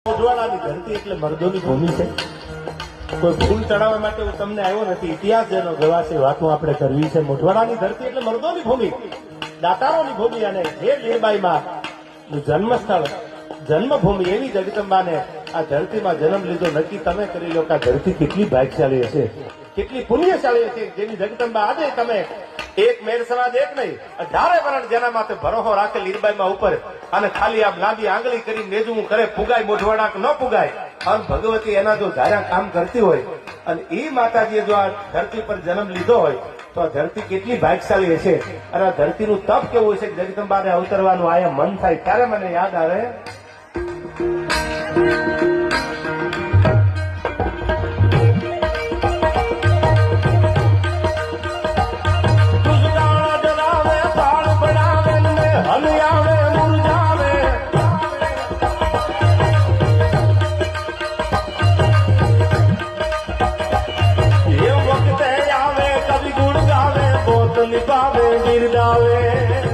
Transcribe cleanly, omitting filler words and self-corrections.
મોઢવાડાની ધરતી એટલે મર્દોની ભૂમિ છે. કોઈ ફૂલ ચડાવવા માટે હું તમને આવ્યો નથી. ઇતિહાસ જેનો ગવાશે વાતો આપણે કરવી છે. મોઢવાડાની ધરતી એટલે મર્દોની ભૂમિ, દાતારોની ભૂમિ. અને જે લીરબાઈમાં જન્મસ્થળ, જન્મભૂમિ એવી જગદંબાને આ ધરતીમાં જન્મ લીધો. નક્કી તમે કરી લો કે આ ધરતી કેટલી ભાગ્યશાળી હશે, કેટલી પુણ્યશાળી હશે. જેની જગદંબા આજે તમે એક મેર સમાજ એક નહીં 18 વરણ જેના માથે ભરોસો રાખે લીરબાઈમાં ઉપર, અને ખાલી આમ લાંબી આંગળી કરી નેજવું કરે, પુગાય મોઢવાડા ન પુગાય. અને ભગવતી એના જો ધાર્યા કામ કરતી હોય અને એ માતાજીએ જો આ ધરતી પર જન્મ લીધો હોય તો આ ધરતી કેટલી ભાગ્યશાળી હશે. અને આ ધરતીનું તપ કેવું હશે કે જગદંબાને અવતરવાનું આયા મન થાય ત્યારે મને યાદ આવે નિભાવે ગિરદાવે.